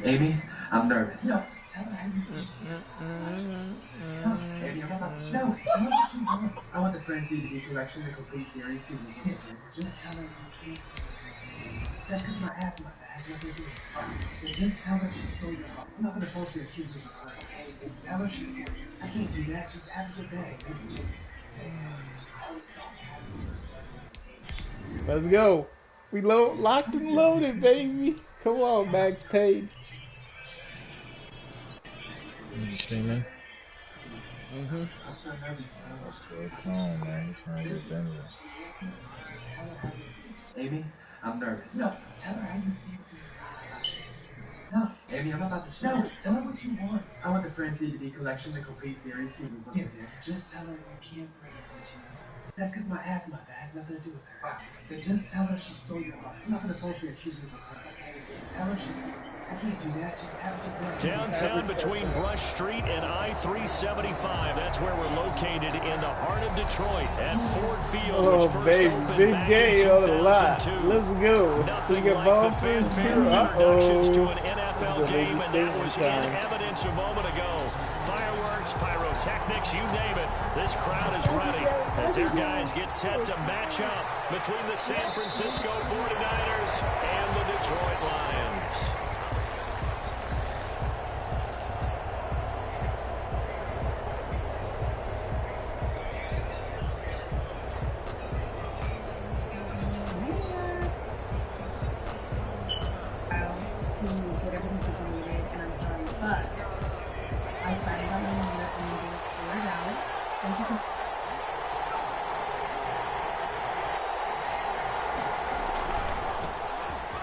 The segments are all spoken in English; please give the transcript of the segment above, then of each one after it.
Amy, I'm nervous. No, tell her how you feel. No, Amy, I'm about to show. No, tell her what she wants. I want the Friends DVD collection, the complete series, season 1. Just tell her you can't bring her when she's leaving. That's because my asthma has nothing to do with it. Then just tell her she stole your heart. I'm not going to falsely accuse her of her, okay? Then tell her she's gorgeous. I can't do that. She's average at best. Let's go. We locked and loaded, baby. Come on, Max Payne. You streaming? Mm-hmm. I'm so nervous. What's going on, man? You trying to get better. Amy, I'm nervous. No, tell her how you feel inside. No, Amy, I'm about to show. No, tell her what you want. I want the Friends DVD collection, the complete series, season 1. Just tell her you can't bring her when she's leaving. That's because my asthma has nothing to do with her. Then just tell her she stole your heart. I'm not going to falsely accuse her of her, okay? Tell her she's gorgeous. I can't do that. She's average. Downtown between Brush Street and I-375. That's where we're located in the heart of Detroit at Ford Field, which first opened big back game in on the lot. 2002. Let's go. Nothing We like got the fanfare of introductions to an NFL game, and that was in evidence a moment ago. Fireworks, pyrotechnics, you name it. This crowd is ready as their guys get set to match up between the San Francisco 49ers and the Detroit Lions. Whatever decision you made, and I'm sorry, but I find out my number and you did swear it out. Thank you so much.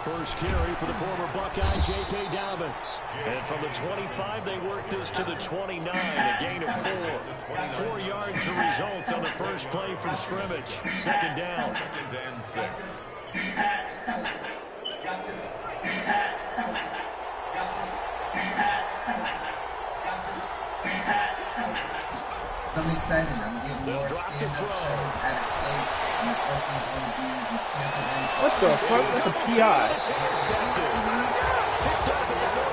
First carry for the former Buckeye, J.K. Dobbins. And from the 25, they work this to the 29, a gain of 4. 4 yards the result on the first play from scrimmage. Second down. 2nd and 6. I'm excited. I'm getting more stand-up shows at a state. And the first one's going to be the champion. What the fuck? That's a PI. It's intercepted. Picked off at the 48.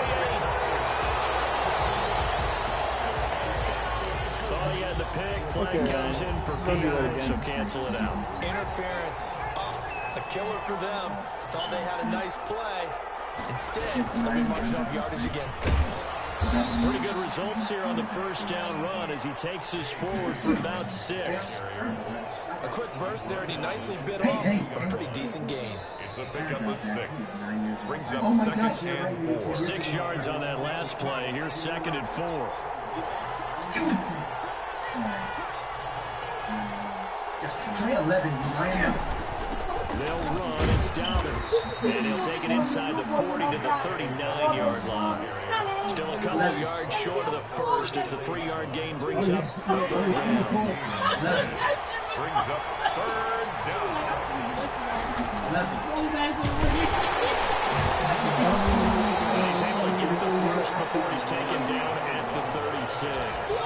Thought he had the pick. Flag goes in for PI, so cancel it out. Interference. A killer for them. Thought they had a nice play. Instead, they'll be marching off yardage against them. Pretty good results here on the first down run as he takes us forward for about 6. A quick burst there, and he nicely bit off a pretty decent gain. It's a pickup of 6. Brings up 2nd and 4. 6 yards on that last play. Here's 2nd and 4. Try 11, you ran out. They'll run. It's Dobbins. And he'll take it inside the 40 to the 39-yard line. Still a couple of yards short of the first as the 3-yard gain brings up the 3rd down. Brings up 3rd down. He's able to get the first before he's taken down at the 36.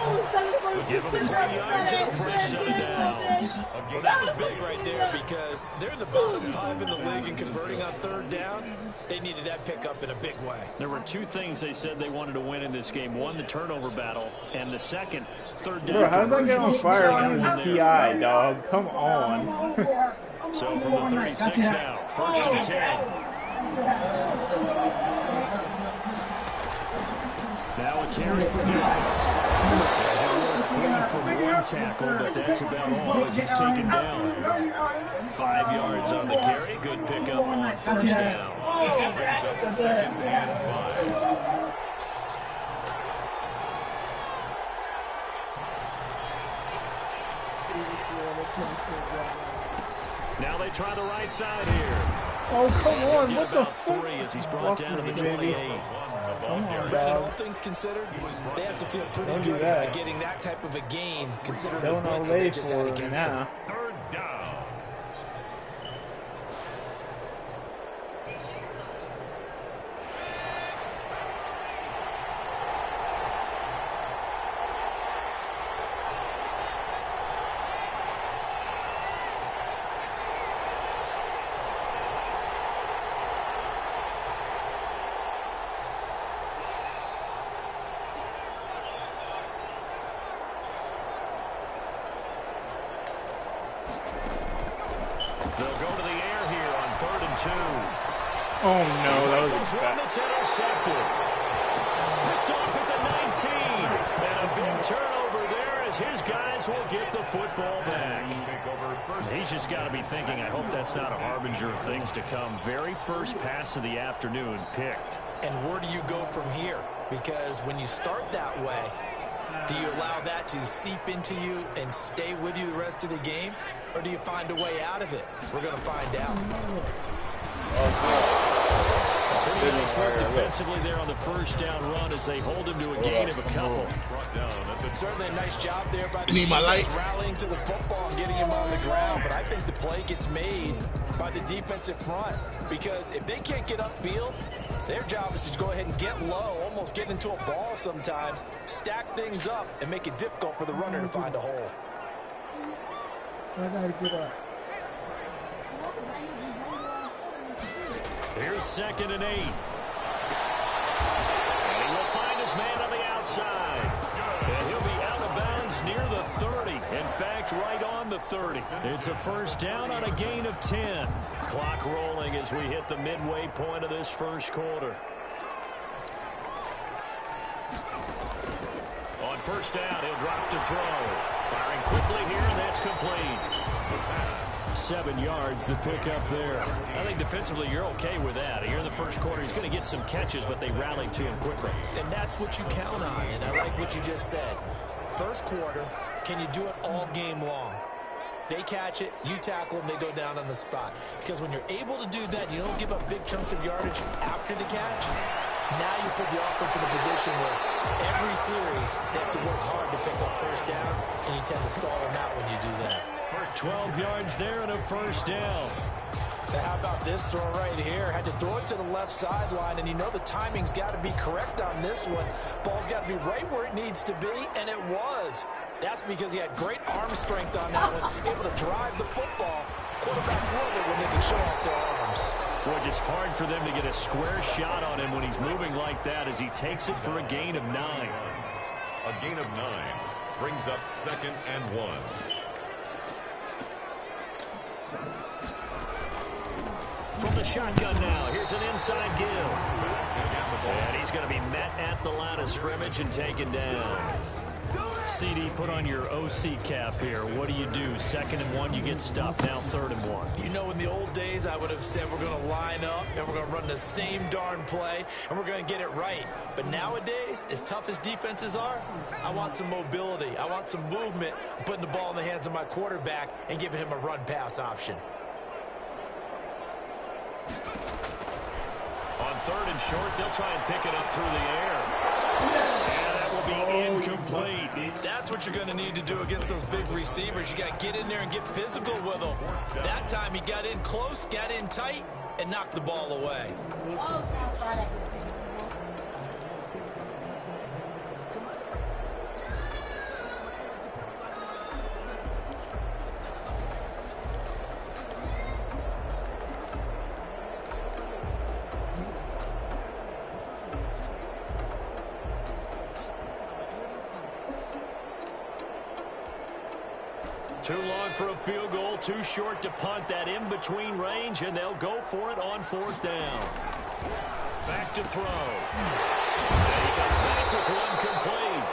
Give him 3 yards and a fresh set of downs. Well, that was big right there because they're in the bottom 5 in the league and converting on 3rd down. They needed that pickup in a big way. There were 2 things they said they wanted to win in this game. One, the turnover battle, and the second, 3rd down. Bro, how's that get on fire when it's PI, dog? Come on. So from the 36 now, 1st and 10. Now a carry for Dobbins. 3 for 1 tackle, but that's about all as he's taken down. 5 yards on the carry. Good pickup on 1st down. Brings up 2nd and 5. Now they try the right side here. Oh, come on. What the fuck? 3 as he's brought down to the 28. Come on, And dog. all things considered, they have to feel pretty good about getting that type of a gain, considering the blitz that they just had against them. 3rd down. They'll go to the air here on 3rd and 2. Oh no, that was This one that's intercepted. Picked off at the 19. And a big turnover there as his guys will get the football back. He's just got to be thinking, I hope that's not a harbinger of things to come. Very first pass of the afternoon picked. And where do you go from here? Because when you start that way, do you allow that to seep into you and stay with you the rest of the game? Or do you find a way out of it? We're going to find out. Pretty nice work defensively there on the first down run as they hold him to a gain of a couple. Certainly a nice job there by the defense rallying to the football and getting him on the ground. But I think the play gets made by the defensive front. Because if they can't get upfield, their job is to go ahead and get low, almost get into a ball sometimes, stack things up, and make it difficult for the runner to find a hole. I gotta get up. Here's 2nd and 8. And he will find his man on the outside. And he'll be out of bounds near the 30. In fact, right on the 30. It's a first down on a gain of 10. Clock rolling as we hit the midway point of this first quarter. On first down, he'll drop to throw. Firing quickly here, and that's complete. 7 yards, the pickup there. I think defensively you're okay with that. Here in the first quarter, he's going to get some catches, but they rallied to him quickly. And that's what you count on, and I like what you just said. First quarter, can you do it all game long? They catch it, you tackle them, they go down on the spot. Because when you're able to do that, you don't give up big chunks of yardage after the catch. Now you put the offense in a position where every series they have to work hard to pick up first downs, and you tend to stall them out when you do that. 12 yards there and a first down. Now how about this throw right here? Had to throw it to the left sideline, and you know the timing's got to be correct on this one. Ball's got to be right where it needs to be, and it was. That's because he had great arm strength on that one, able to drive the football. Quarterbacks love it when they can show off their arms. Boy, just hard for them to get a square shot on him when he's moving like that as he takes it for a gain of 9. A gain of 9 brings up 2nd and 1. From the shotgun now, here's an inside give. And he's going to be met at the line of scrimmage and taken down. CD, put on your OC cap here. What do you do? 2nd and 1, you get stuffed. Now 3rd and 1. You know, in the old days, I would have said we're going to line up and we're going to run the same darn play and we're going to get it right. But nowadays, as tough as defenses are, I want some mobility. I want some movement, putting the ball in the hands of my quarterback and giving him a run-pass option. On 3rd and short, they'll try and pick it up through the air. And that will be incomplete. That's what you're going to need to do against those big receivers. You got to get in there and get physical with them. That time he got in close, got in tight, and knocked the ball away. Too long for a field goal, too short to punt. That in-between range, and they'll go for it on 4th down. Back to throw. And he comes back with one complete.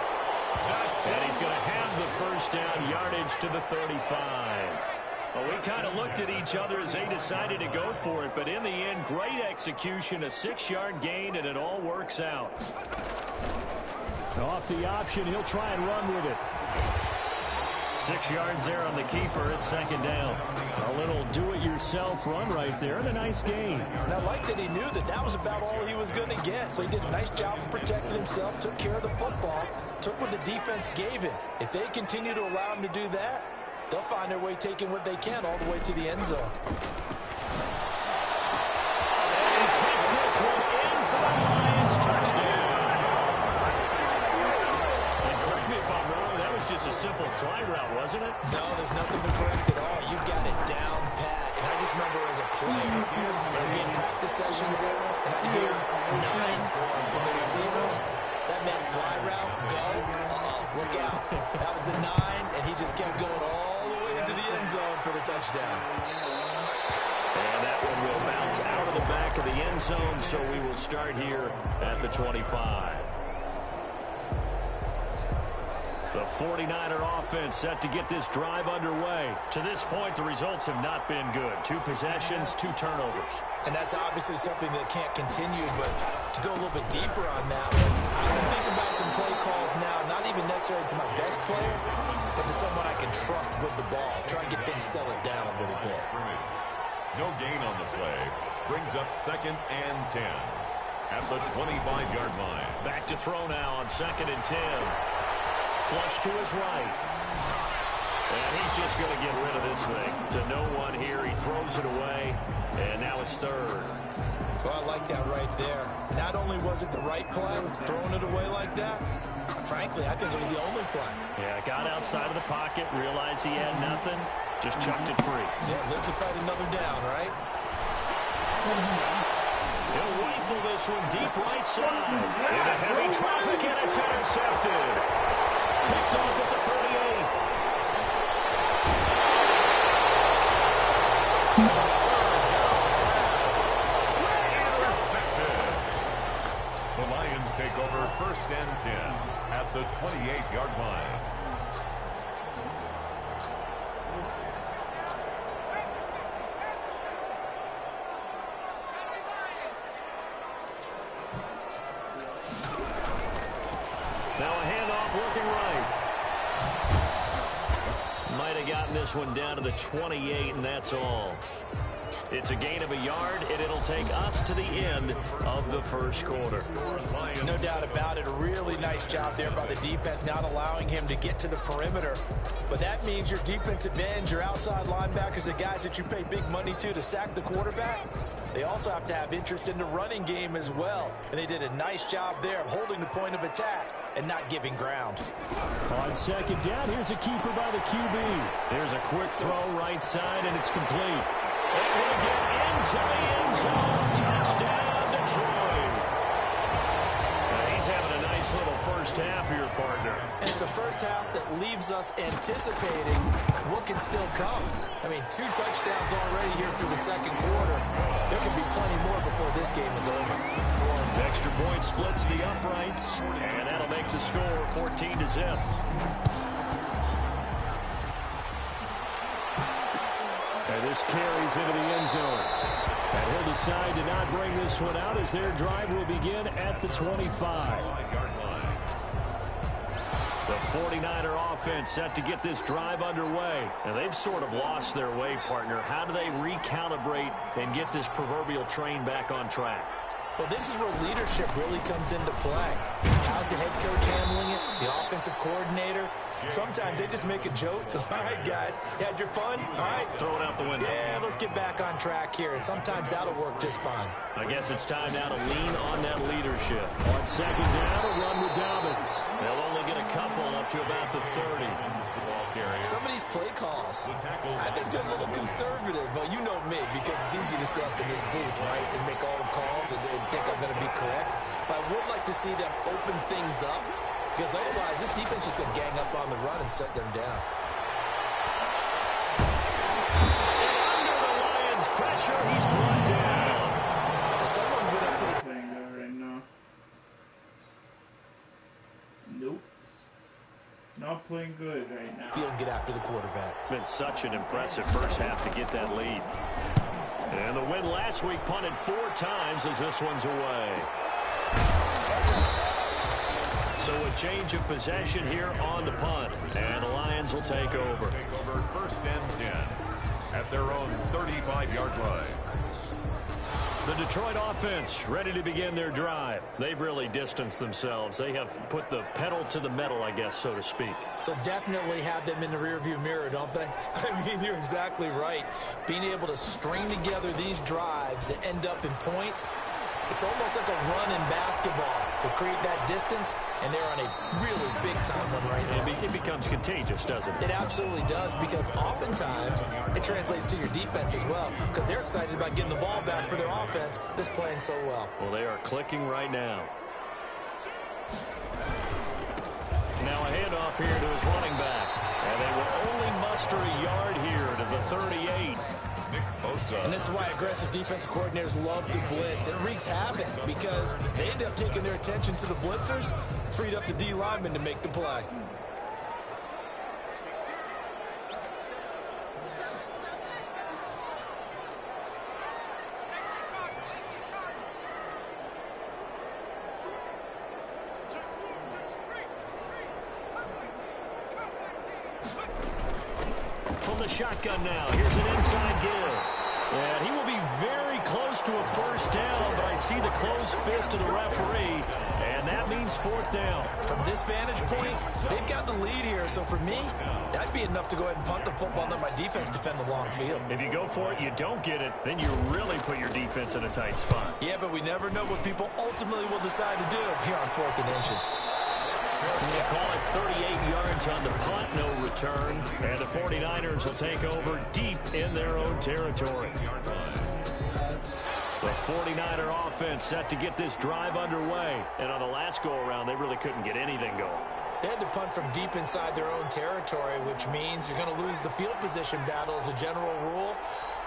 And he's going to have the first down, yardage to the 35. Well, we kind of looked at each other as they decided to go for it, but in the end, great execution, a 6-yard gain, and it all works out. Off the option, he'll try and run with it. 6 yards there on the keeper at 2nd down. A little do-it-yourself run right there, and a nice gain. And I like that he knew that that was about all he was going to get. So he did a nice job of protecting himself, took care of the football, took what the defense gave him. If they continue to allow him to do that, they'll find their way taking what they can all the way to the end zone. And he takes this one in for the Lions touchdown. And correct me if I'm wrong, that was just a simple fly route, wasn't it? No, there's nothing to correct at all. You've got it down pat. And I just remember as a player, when I'd be in practice sessions, and I'd hear 9 from the receivers, that meant fly route, go, look out. That was the 9, and he just kept going all the way into the end zone for the touchdown. back of the end zone, so we will start here at the 25. The 49er offense set to get this drive underway. To this point, the results have not been good. 2 possessions, 2 turnovers. And that's obviously something that can't continue, but to go a little bit deeper on that one, I would think about some play calls now, not even necessarily to my best player, but to someone I can trust with the ball. Try and get things settled down a little bit. No gain on the play. Brings up 2nd and 10 at the 25-yard line. Back to throw now on 2nd and 10. Flush to his right. And he's just going to get rid of this thing to no one here. He throws it away, and now it's 3rd. Well, I like that right there. Not only was it the right play, throwing it away like that, frankly, I think it was the only play. Yeah, got outside of the pocket, realized he had nothing, just chucked it free. Yeah, live to fight another down, right? He'll rifle this one deep right side. Into heavy traffic, and it's intercepted. Picked off at the 38. Intercepted. The Lions take over 1st and 10 at the 28-yard line. Now a handoff looking right. Might have gotten this one down to the 28, and that's all. It's a gain of a yard, and it'll take us to the end of the first quarter. No doubt about it. A really nice job there by the defense, not allowing him to get to the perimeter. But that means your defensive ends, your outside linebackers, the guys that you pay big money to sack the quarterback, they also have to have interest in the running game as well. And they did a nice job there of holding the point of attack and not giving ground. On 2nd down, here's a keeper by the QB. There's a quick throw right side, and it's complete. And he'll get into the end zone. Touchdown, Detroit. And he's having a nice little first half here, partner. And it's a first half that leaves us anticipating what can still come. I mean, 2 touchdowns already here through the second quarter. There can be plenty more before this game is over. Extra point splits the uprights, and that'll make the score 14-0. And this carries into the end zone. And he'll decide to not bring this one out as their drive will begin at the 25. The 49er offense set to get this drive underway. And they've sort of lost their way, partner. How do they recalibrate and get this proverbial train back on track? Well, this is where leadership really comes into play. How's the head coach handling it? The offensive coordinator? Sometimes they just make a joke. All right, guys, you had your fun? All right. Throw it out the window. Yeah, let's get back on track here. And sometimes that'll work just fine. I guess it's time now to lean on that leadership. On 2nd down, a run with Dobbins. They'll only get a couple up to about the 30. Some of these play calls, I think they're a little conservative, but you know me, because it's easy to sit up in this booth, right, and make all the calls and think I'm going to be correct. But I would like to see them open things up, because otherwise this defense is going to gang up on the run and shut them down. Under the Lions' pressure, he's brought down. Well, someone's been up to the Playing good right now. Nope. Not playing good right now. field and get after the quarterback. Been such an impressive first half to get that lead. And the win last week punted 4 times as this one's away. So a change of possession here on the punt. And the Lions will take over. Take over 1st and 10 at their own 35-yard line. The Detroit offense ready to begin their drive. They've really distanced themselves. They have put the pedal to the metal, I guess, so to speak. So definitely have them in the rearview mirror, don't they? I mean, you're exactly right. Being able to string together these drives that end up in points, it's almost like a run in basketball to create that distance, and they're on a really big-time one right now. It becomes contagious, doesn't it? It absolutely does, because oftentimes it translates to your defense as well, because they're excited about getting the ball back for their offense that's playing so well. Well, they are clicking right now. Now a handoff here to his running back. And they will only muster a yard here to the 38. And this is why aggressive defensive coordinators love to blitz. It wreaks havoc because they end up taking their attention to the blitzers, freed up the D lineman to make the play. From the shotgun now, here's an inside give. And he will be very close to a first down, but I see the closed fist of the referee, and that means fourth down. From this vantage point, they've got the lead here, so for me, that'd be enough to go ahead and punt the football and let my defense defend the long field. If you go for it, you don't get it, then you really put your defense in a tight spot. Yeah, but we never know what people ultimately will decide to do here on 4th and inches. They call it 38 yards on the punt, no return. And the 49ers will take over deep in their own territory. The 49er offense set to get this drive underway. And on the last go-around, they really couldn't get anything going. They had to punt from deep inside their own territory, which means you're going to lose the field position battle as a general rule.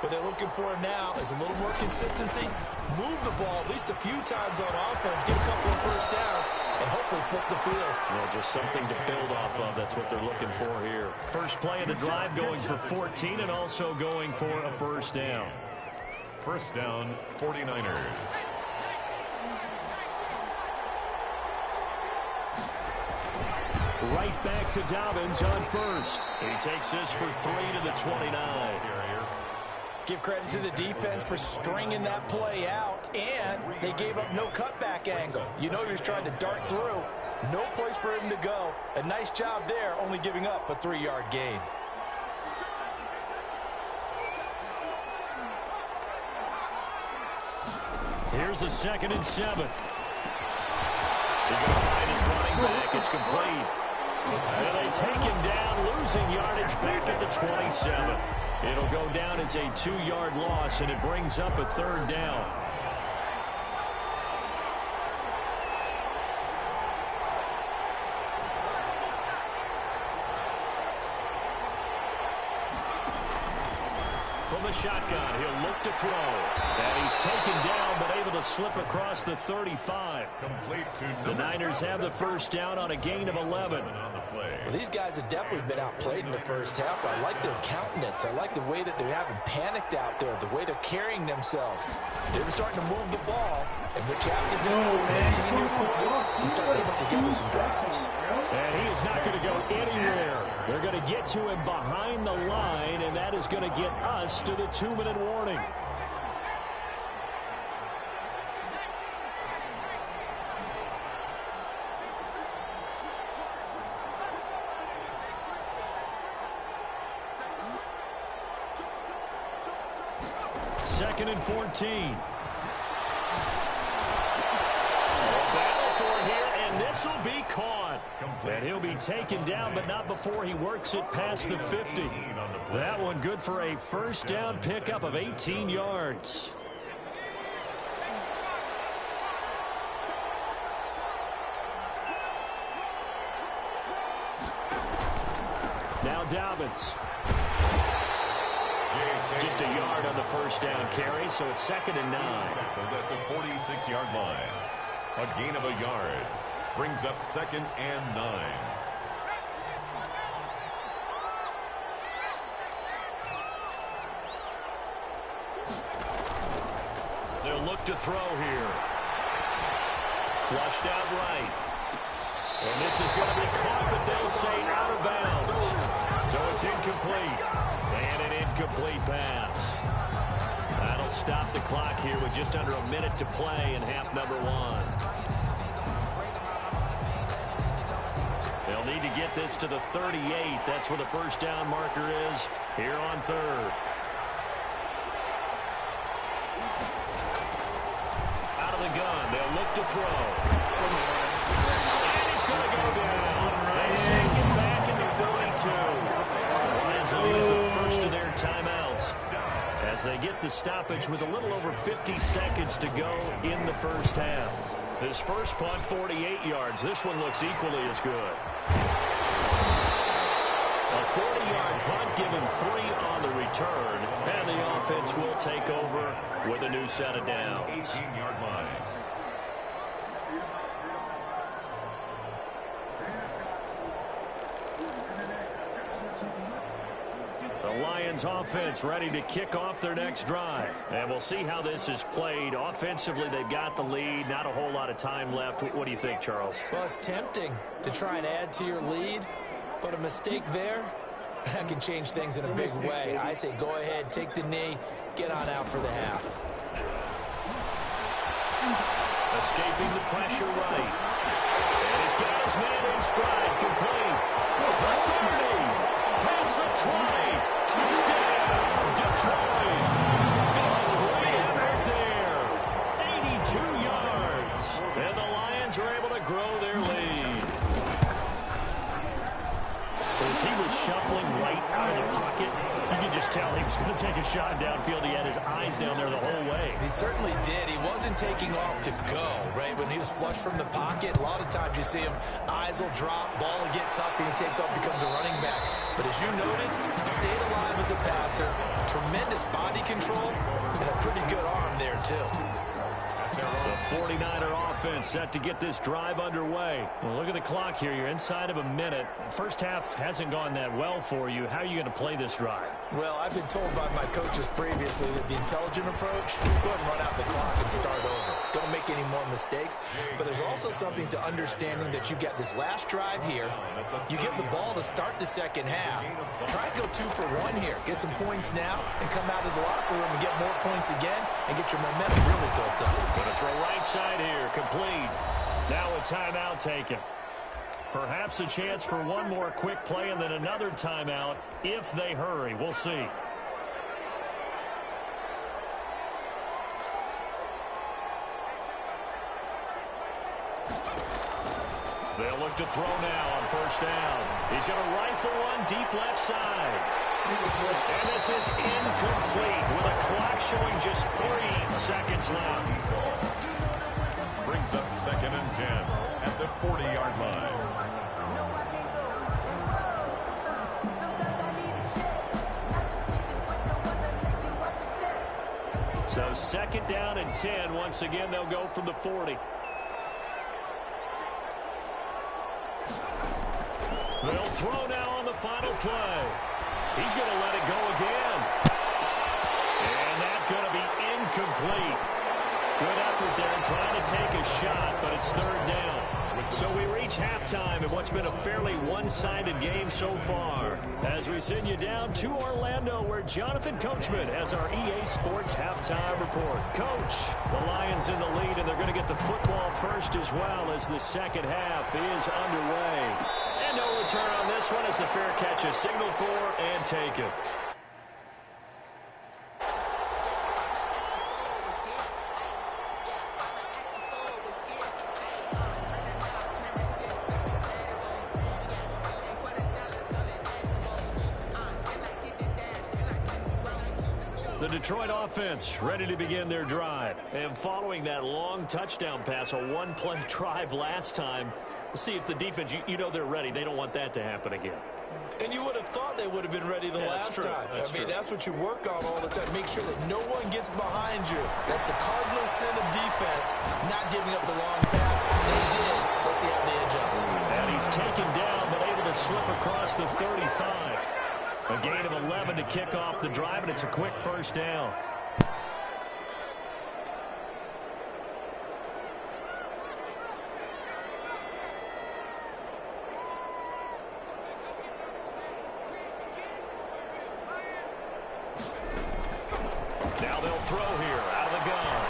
What they're looking for now is a little more consistency, move the ball at least a few times on offense, get a couple of first downs, and hopefully flip the field. Well, just something to build off of. That's what they're looking for here. First play of the drive going for 14 and also going for a first down. First down, 49ers. Right back to Dobbins on first. He takes this for 3 to the 29. Give credit to the defense for stringing that play out, and they gave up no cutback angle. You know he was trying to dart through. No place for him to go. A nice job there, only giving up a 3-yard gain. Here's a 2nd and 7. He's going to find his running back. It's complete. And they take him down, losing yardage back at the 27. It'll go down as a 2-yard loss, and it brings up a 3rd down. From the shotgun, he'll look to throw. And he's taken down, but able to slip across the 35. The Niners have the first down on a gain of 11. Well, these guys have definitely been outplayed in the first half. I like their countenance. I like the way that they haven't panicked out there, the way they're carrying themselves. They're starting to move the ball, and what you have to do, maintain your poise, and start to put together some drives. And he is not going to go anywhere. They're going to get to him behind the line, and that is going to get us to the 2-minute warning. Second and 14. Battle for it here, and this will be caught. And he'll be taken down, but not before he works it past the 50. That one good for a first down pickup of 18 yards. Now Dobbins. Just a yard on the first down carry, so it's 2nd and 9. At the 46-yard line. A gain of a yard. Brings up 2nd and 9. They'll look to throw here. Flushed out right. And this is going to be caught, but they'll say out of bounds. So it's incomplete. And an incomplete pass. That'll stop the clock here with just under a minute to play in half number 1. They'll need to get this to the 38. That's where the first down marker is here on 3rd. Out of the gun, they'll look to throw. And he's going to go down. They shake him back into 42. Lions will use the first of their timeouts as they get the stoppage with a little over 50 seconds to go in the first half. His first punt, 48 yards. This one looks equally as good. A 40-yard 50-yard punt, given 3 on the return. And the offense will take over with a new set of downs. 18-yard line. The Lions offense ready to kick off their next drive. And we'll see how this is played. Offensively, they've got the lead. Not a whole lot of time left. What do you think, Charles? Well, it's tempting to try and add to your lead, but a mistake there, that can change things in a big way. I say go ahead, take the knee, get on out for the half. Escaping the pressure right. And he's got his man in stride, complete. The 30, past the 20, touchdown, Detroit. Great effort there. 82 yards. And the Lions are able to grow their lead. As he was shuffling right out of the pocket, you could just tell he was going to take a shot downfield. He had his eyes down there the whole way. He certainly did. He wasn't taking off to go, right? When he was flush from the pocket, a lot of times you see him, eyes will drop, ball will get tucked, and he takes off, becomes a running back. But as you noted, stayed alive as a passer, tremendous body control, and a pretty good arm there, too. The 49er offense set to get this drive underway. Well, look at the clock here. You're inside of a minute. First half hasn't gone that well for you. How are you going to play this drive? Well, I've been told by my coaches previously that the intelligent approach, go ahead and run out the clock and start over. Don't make any more mistakes. But there's also something to understanding that you get this last drive here. You get the ball to start the second half. Try and go 2 for 1 here. Get some points now and come out of the locker room and get more points again and get your momentum really built up. Going to throw right side here, complete. Now a timeout taken. Perhaps a chance for one more quick play and then another timeout if they hurry. We'll see. They'll look to throw now on first down. He's going to rifle one deep left side. And this is incomplete with a clock showing just 3 seconds left. Brings up 2nd and 10 at the 40-yard line. So 2nd down and 10. Once again, they'll go from the 40. They'll throw now on the final play. He's going to let it go again. And that's going to be incomplete. Good effort there trying to take a shot, but it's 3rd down. So we reach halftime in what's been a fairly one-sided game so far. As we send you down to Orlando, where Jonathan Coachman has our EA Sports halftime report. Coach, the Lions in the lead, and they're going to get the football first as well as the second half is underway. And no return on this one as the fair catch is signaled for and taken. The Detroit offense ready to begin their drive. And following that long touchdown pass, a one-play drive last time, see if the defense, you know they're ready. They don't want that to happen again. And you would have thought they would have been ready the last time. I mean, that's what you work on all the time. Make sure that no one gets behind you. That's the cardinal sin of defense, not giving up the long pass. They did. Let's see how they adjust. And he's taken down, but able to slip across the 35. A gain of 11 to kick off the drive, and it's a quick first down. Now they'll throw here out of the gun.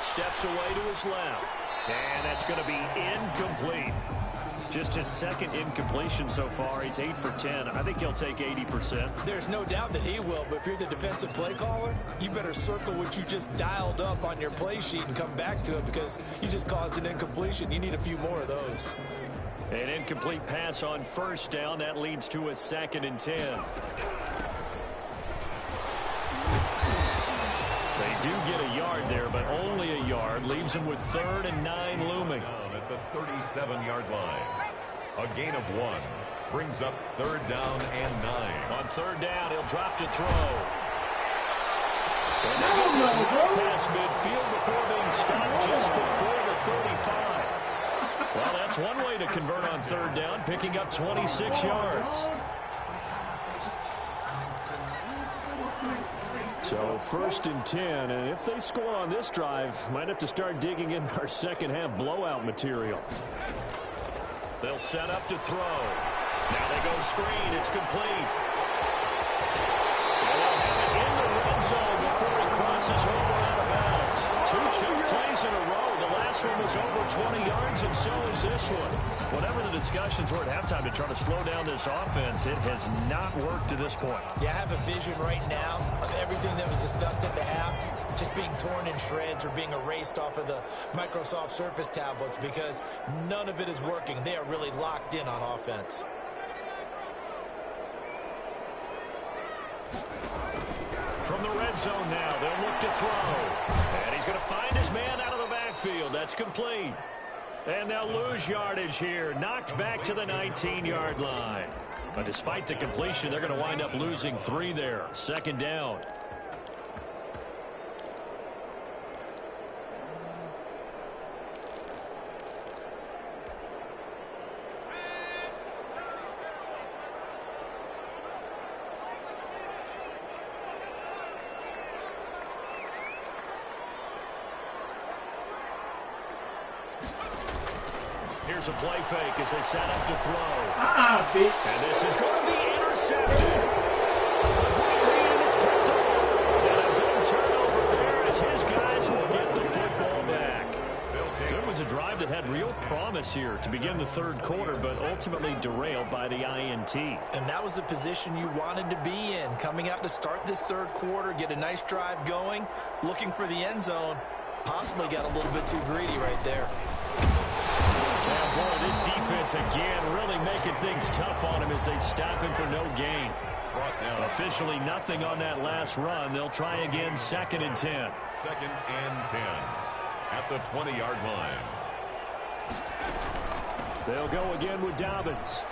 Steps away to his left. And that's going to be incomplete. Just his 2nd incompletion so far. He's 8 for 10. I think he'll take 80%. There's no doubt that he will, but if you're the defensive play caller, you better circle what you just dialed up on your play sheet and come back to it because you just caused an incompletion. You need a few more of those. An incomplete pass on first down. That leads to a 2nd and 10. They do get a yard there, but only a yard. Leaves him with 3rd and 9 looming. At the 37-yard line. A gain of 1. Brings up 3rd down and 9. On 3rd down, he'll drop to throw. And they get this right past midfield before being stopped just before the 35. Well, that's one way to convert on 3rd down, picking up 26 yards. So 1st and 10, and if they score on this drive, might have to start digging in our second half blowout material. They'll set up to throw. Now they go screen. It's complete. They'll have it in the red zone before he crosses over out of bounds. 2 chunk plays in a row. The last one was over 20 yards, and so is this one. Whatever the discussions were at halftime to try to slow down this offense, it has not worked to this point. Yeah, I have a vision right now of everything that was discussed at the half just being torn in shreds or being erased off of the Microsoft Surface tablets because none of it is working. They are really locked in on offense. From the red zone now, they'll look to throw. And he's going to find his man out of the backfield. That's complete. And they'll lose yardage here. Knocked back to the 19-yard line. But despite the completion, they're going to wind up losing 3 there. 2nd down. Here's a play fake as they set up to throw. Bitch. And this is going to be intercepted. And it's picked off. And a big turnover there as his guys will get the football back. So it was a drive that had real promise here to begin the 3rd quarter, but ultimately derailed by the INT. And that was the position you wanted to be in. Coming out to start this 3rd quarter, get a nice drive going, looking for the end zone. Possibly got a little bit too greedy right there. Yeah, boy, this defense again really making things tough on him as they stop him for no gain. Officially nothing on that last run. They'll try again 2nd and 10. 2nd and 10 at the 20-yard line. They'll go again with Dobbins.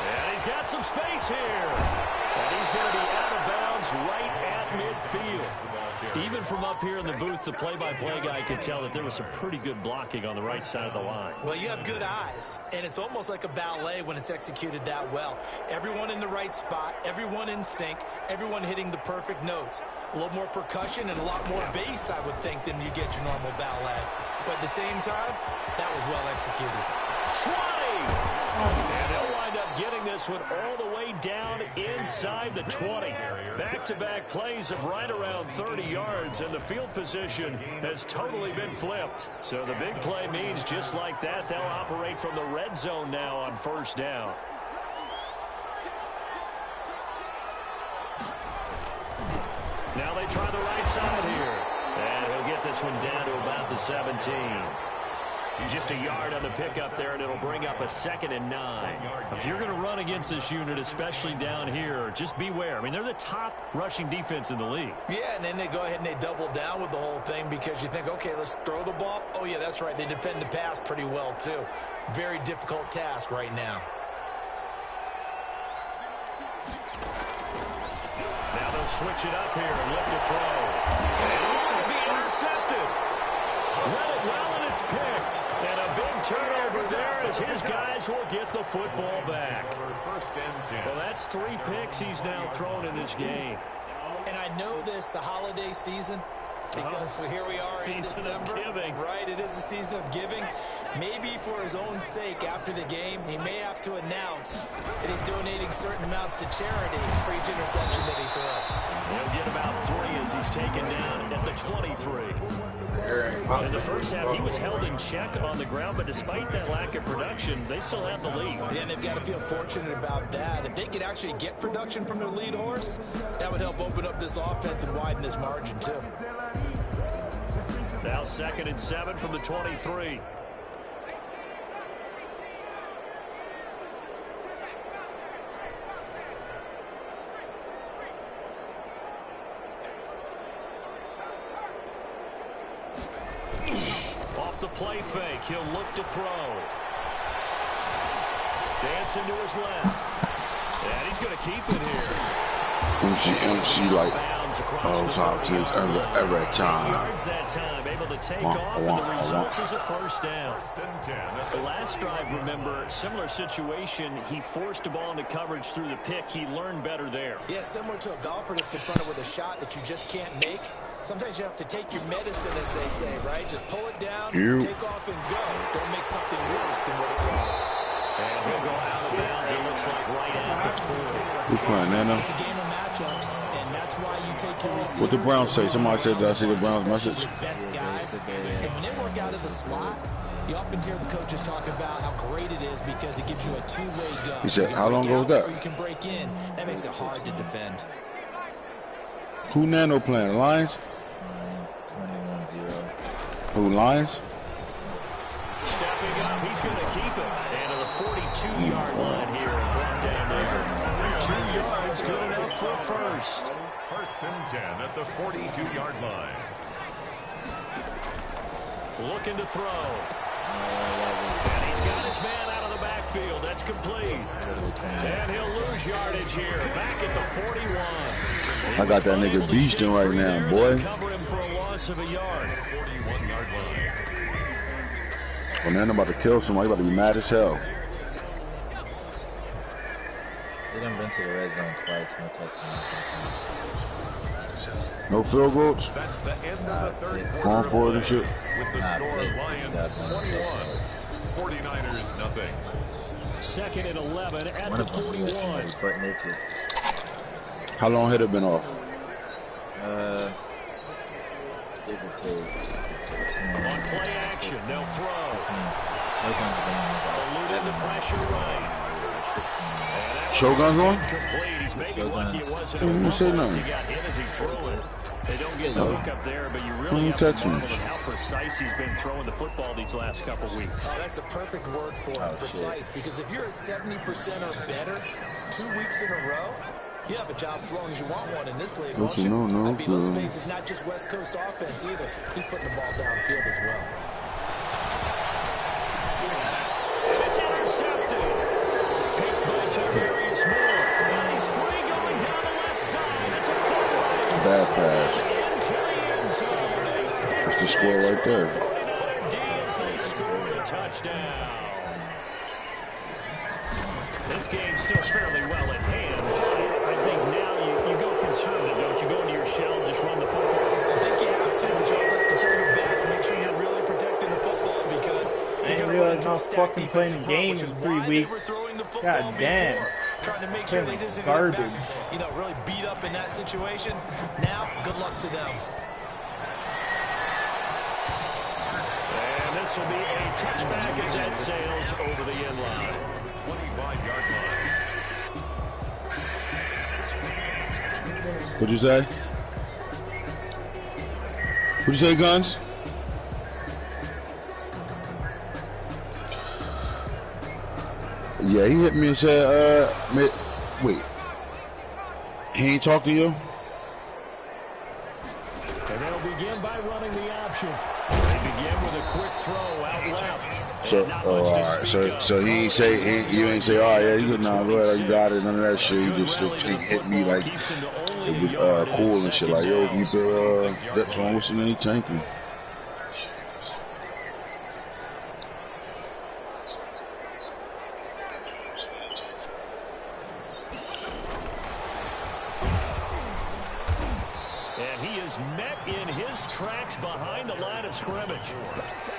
And he's got some space here. And he's going to be out of bounds right at midfield. Even from up here in the booth, the play-by-play guy could tell that there was some pretty good blocking on the right side of the line. Well, you have good eyes, and it's almost like a ballet when it's executed that well. Everyone in the right spot, everyone in sync, everyone hitting the perfect notes. A little more percussion and a lot more bass, I would think, than you get your normal ballet. But at the same time, that was well executed. 20! And he'll wind up getting this one all the way down inside the 20. Back-to-back plays of right around 30 yards, and the field position has totally been flipped. So the big play means just like that, they'll operate from the red zone now on 1st down. Now they try the right side here. And he'll get this one down to about the 17. Just a yard on the pickup there, and it'll bring up a 2nd and 9. If you're going to run against this unit, especially down here, just beware. I mean, they're the top rushing defense in the league. Yeah, and then they go ahead and they double down with the whole thing because you think, okay, let's throw the ball. Oh, yeah, that's right. They defend the pass pretty well, too. Very difficult task right now. Now they'll switch it up here and look to throw. And it will be intercepted. Read it well, and it's picked. And a big turnover there as his guys will get the football back. Well, that's 3 picks he's now thrown in this game. And I know this, the holiday season, because here we are in December. Right, it is the season of giving. Maybe for his own sake after the game, he may have to announce that he's donating certain amounts to charity for each interception that he throws. He'll get about 3 as he's taken down at the 23. In the first half, he was held in check on the ground, but despite that lack of production, they still have the lead. Yeah, and they've got to feel fortunate about that. If they could actually get production from their lead horse, that would help open up this offense and widen this margin, too. Now 2nd and 7 from the 23. Off the play fake, he'll look to throw. Dancing to his left. And he's going to keep it here. MC like something every time. Yards that time, able to take off, and the result is a first down. The last drive, remember, similar situation. He forced a ball into coverage through the pick. He learned better there. Yeah, similar to a golfer that's confronted with a shot that you just can't make. Sometimes you have to take your medicine, as they say, right? Just pull it down, take off, and go. Don't make something worse than what it was. And he'll go out of bounds, it looks like, right at the 40. Who's playing Nana? It's a game of matchups, and that's why you take your receivers. What the Browns say? Somebody said, did I see the Browns message? Best guys. And when they work out of the slot, you often hear the coaches talk about how great it is because it gives you a two-way go. He said, how long ago was that? Or you can break in. That makes it hard to defend. Who Nano playing? Lions? 21-0. Who, Lions? Stepping up, he's going to keep it. And to the 42-yard line here and brought down there. 2 yards, good enough for first. First and 10 at the 42-yard line. Looking to throw. And he's got his man out of the backfield. That's complete. And he'll lose yardage here. Back at the 41. I got that nigga beasting right now, boy. Cover him for a loss of a yard. 41-yard line. Well, man, I'm about to kill somebody. About to be mad as hell. They done been to the red zone twice, no touchdowns. No field goals? That's the end of the third Going quarter for it and shit. with the score Lions 21, 49ers nothing. Second and 11 at the 41. How long had it been off? Give it to On play action, they'll throw. Eluding the pressure right. Shogun's on? Complete. He's maybe lucky it wasn't Who a said fumble as nothing? he got hit as he threw it. They don't get the hook up there, but you really have to text me? marvel at how precise he's been throwing the football these last couple weeks. Oh, that's the perfect word for it, precise. Because if you're at 70% or better 2 weeks in a row, you have a job as long as you want one in this league, won't you? No, I mean, let's face it, it's not just West Coast offense either. He's putting the ball downfield as well. And it's intercepted. Picked by Tavarius Moore. And he's free going down the left side. It's a full race. Bad pass. Into the end zone. That's the score right there. 49 Ds, they score a touchdown. This game's still fairly well in hand. I think now you go conservative, don't you? Go into your shell and just run the football. I think you have to, but you also have to tell your backs, make sure you're really protecting the football because I didn't realize I was fucking playing the game in 3 weeks. God damn. Trying to make sure they just garbage. really beat up in that situation. Now, good luck to them. And this will be a touchback as that sails over the end line. 25-yard line. What'd you say? What'd you say, Guns? Yeah, he hit me and said, wait. He ain't talk to you? And they'll begin by running the option. They begin with a quick throw out left. So, alright. So he ain't say, you ain't say, all right, yeah, you good now, go ahead, you got it, none of that shit. He just hit me like it was cool and shit, like, yo, keep the that's wrong with you, tanking. And he is met in his tracks behind the line of scrimmage.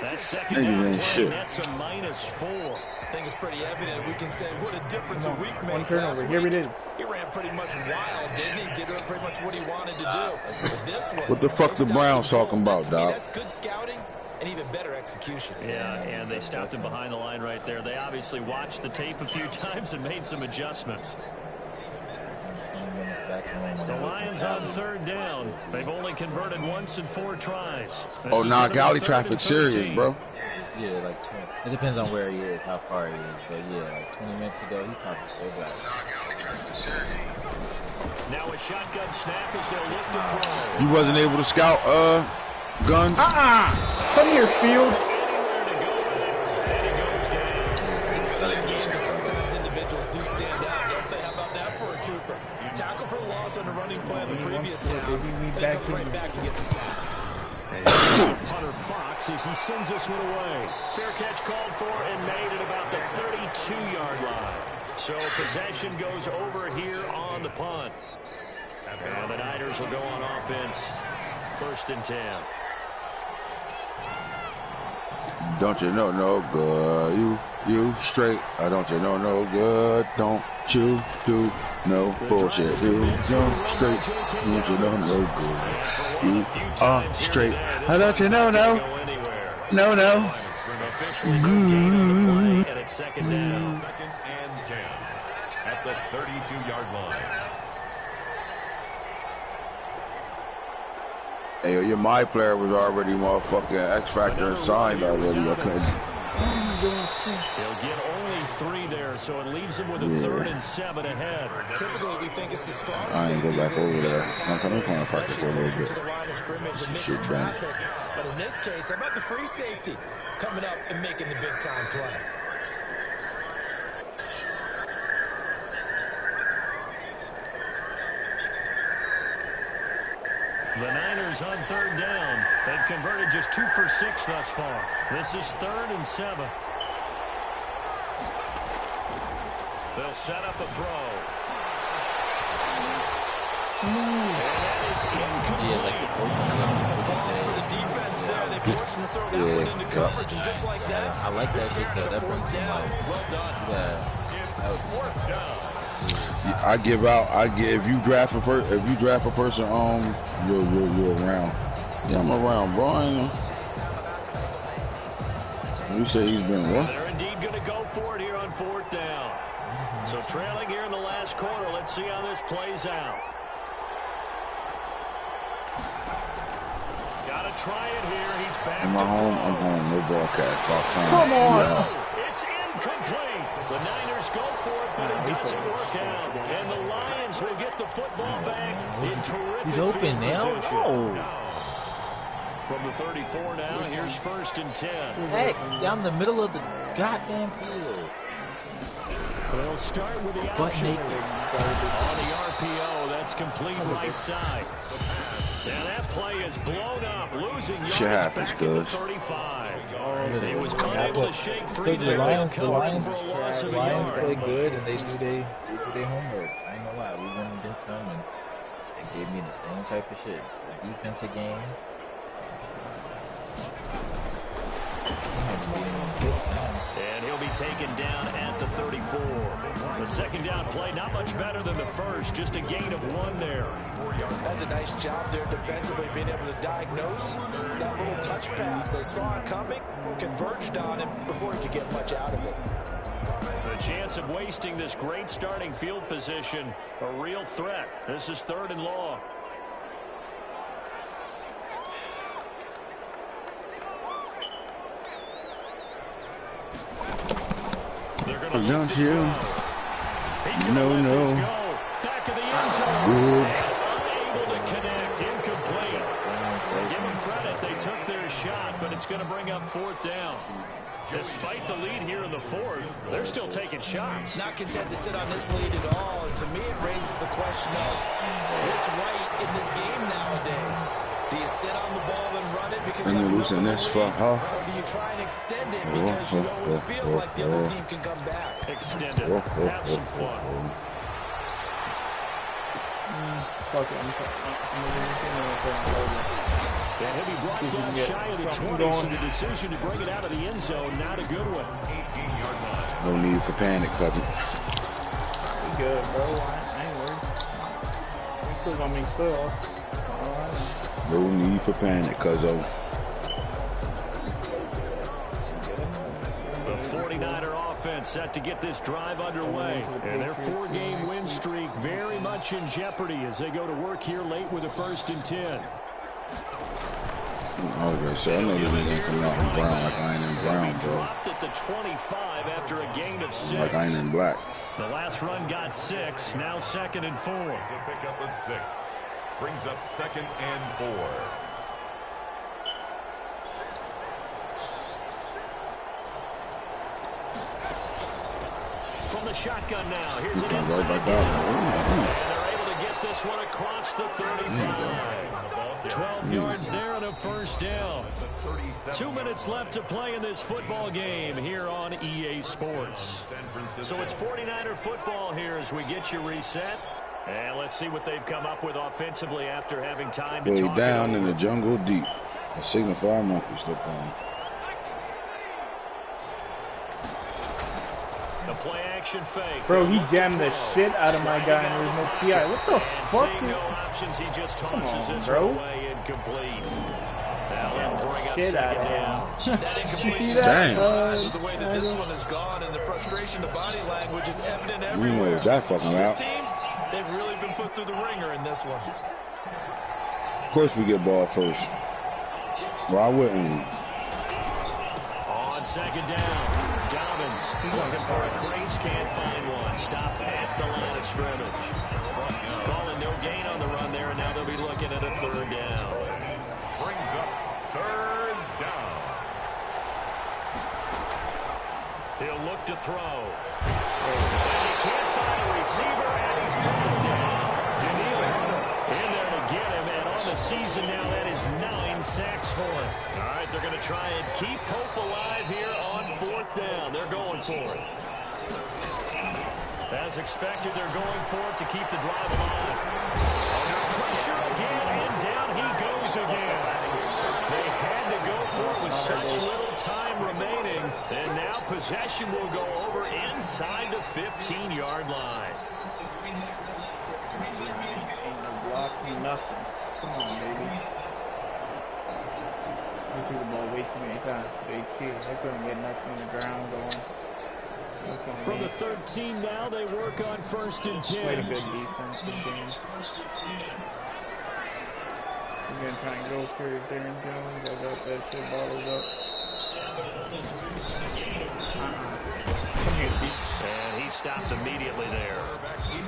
That second down play, that's a -4. I think it's pretty evident. We can say what a difference a week makes. One turnover. Here it is. He ran pretty much wild, didn't he? Did pretty much what he wanted to do. But this one, What the fuck the Browns talking about, dog? That's good scouting and even better execution. Yeah, and they stopped him behind the line right there. They obviously watched the tape a few times and made some adjustments. The Lions on third down. They've only converted once in 4 tries. Oh, nah, galley traffic serious, bro. Yeah, like 20. It depends on where he is, how far he is. But yeah, like 20 minutes ago, he probably still got it. Now a shotgun snap as they'll look to throw. You wasn't able to scout, Guns? Come here, Fields. It's a team game, but sometimes in running play on the previous down, and he comes right back and gets a sack. Punter Fox as he sends this one away. Fair catch called for and made at about the 32-yard line. So possession goes over here on the punt. And the Niners will go on offense. 1st and 10. Don't you know no good? You straight. I don't you know no good? Don't you do no bullshit? You no straight. Don't you know no good? You are straight. I don't you know no? No. Officially no gain on the play, and it's 2nd down. 2nd and 10 at the 32-yard line. Hey, your my player was already motherfucking X Factor and signed already. I couldn't. He'll get only 3 there, so it leaves him with a 3rd and 7 ahead. Typically, we think it's the strong I ain't go safeties back over there. I'm coming tackles, to practice for a especially little closer bit. to the line of scrimmage amidst Shit, man. traffic. But in this case, how about the free safety coming up and making the big-time play? The Niners on 3rd down. They've converted just 2 for 6 thus far. This is 3rd and 7. They'll set up a throw. And that is incomplete. Balls for the defense there. They forced him to throw that one into coverage, and just like that, I like that shit though. That brings him like, well done. yeah. I give out. If you draft a person, you're around. Yeah, I'm around, bro. I ain't know. You say he's been what? They're indeed going to go for it here on 4th down. So trailing here in the last quarter. Let's see how this plays out. Got to try it here. He's back In to my home, throw. I'm home. No broadcast. About time. Come on. Yeah. It's incomplete. The Niners go for it, but it doesn't work out. And the Lions will get the football back in terrific He's open field now. position. Oh. From the 34 now, here's 1st and 10. X down the middle of the goddamn field. They'll start with the Butt option. naked. On the RPO, that's complete right side. And that play is blown up, losing Shit yards happens, back at the cuz. 35. He was unable to shake free The there. Lions They'll cover him for a loss of a play yard. good and they do their homework. I ain't gonna lie, we went against them and they gave me the same type of shit. The defensive game. And he'll be taken down at the 34. The 2nd down play, not much better than the first, just a gain of 1 there. That's a nice job there defensively, being able to diagnose that little touch pass. They saw it coming, converged on him before he could get much out of it. The chance of wasting this great starting field position, a real threat. This is 3rd and long. They're going to look to throw. He's going to let this go. Back of the end zone. Unable to connect. Incomplete. Give them credit. They took their shot, but it's going to bring up 4th down. Despite the lead here in the 4th, they're still taking shots. Not content to sit on this lead at all. And to me, it raises the question of what's right in this game nowadays. Do you sit on the ball and run it because you have enough of the lead, or do you try and extend it because you always feel like the other team can come back? Extend it. Have some fun. Fuck it. And he'll be brought down shy of the 20, so the decision to bring it out of the end zone, not a good one. 18-yard line. No need for panic, cousin. We good, bro. I ain't worried. We still gonna make playoffs. No need for panic, cuzzo. The 49er offense set to get this drive underway. And their 4-game win streak very much in jeopardy as they go to work here late with a 1st and 10. I was gonna say, I know this nigga come out in brown like I ain't in brown, bro. Dropped at the 25 after a gain of 6. Like I ain't in black. The last run got 6, now 2nd and 4. It's a pickup of 6. Brings up 2nd and 4. From the shotgun now, here's an Right inside back down. out. And they're able to get this one across the 35. 12 yards there and a first down. 2 minutes left to play in this football game here on EA Sports. So it's 49er football here as we get you reset. And let's see what they've come up with offensively after having time to talk down in the jungle deep. A signifier monkey step on. The play action fake. Bro, he jammed the shit out of my guy and there's no PI. What the fuck? No options, he just tosses this bro. away incomplete. Now they'll bring up Shit out second of down. That incompletion Damn. the way that this one has gone, and the frustration, the body language is evident You everywhere. know that fucking This out. team, they've really been put through the ringer in this one. Of course we get ball first. Why wouldn't? On second down, Dobbins looking for a crease, can't find one. Stopped at the line of scrimmage. Calling no gain on the run there, and now they'll be looking at a third down. Brings up third down. He'll look to throw. And he can't find a receiver, and he's brought down. In there to get him, and on the season now, that is 9 sacks for him. All right, they're going to try and keep hope alive here on fourth down. They're going for it. As expected, they're going for it to keep the drive alive. Under pressure again, and down he goes again. They had to go for it with such little time remaining, and now possession will go over inside the 15-yard line. Nothing. Come on, baby. I threw the ball way too many times. They cheated. They couldn't get nothing on the ground going. From the 13 now, they work on first and 10. Played a good defense game. We're going to try and go for Darren Jones. I got that shit bottled up. Come here, Beach. And he stopped immediately there.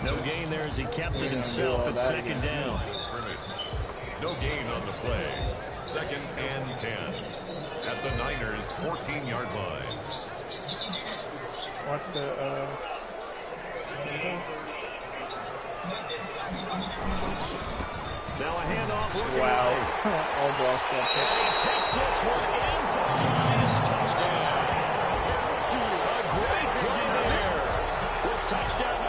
No gain there as he kept it himself at second down. No gain on the play. Second and 10. At the Niners' 14-yard line. Watch the, Now a handoff looking wow. right. All blocks got hit. And he takes this one in for a Lions touchdown. A great play there. With touchdown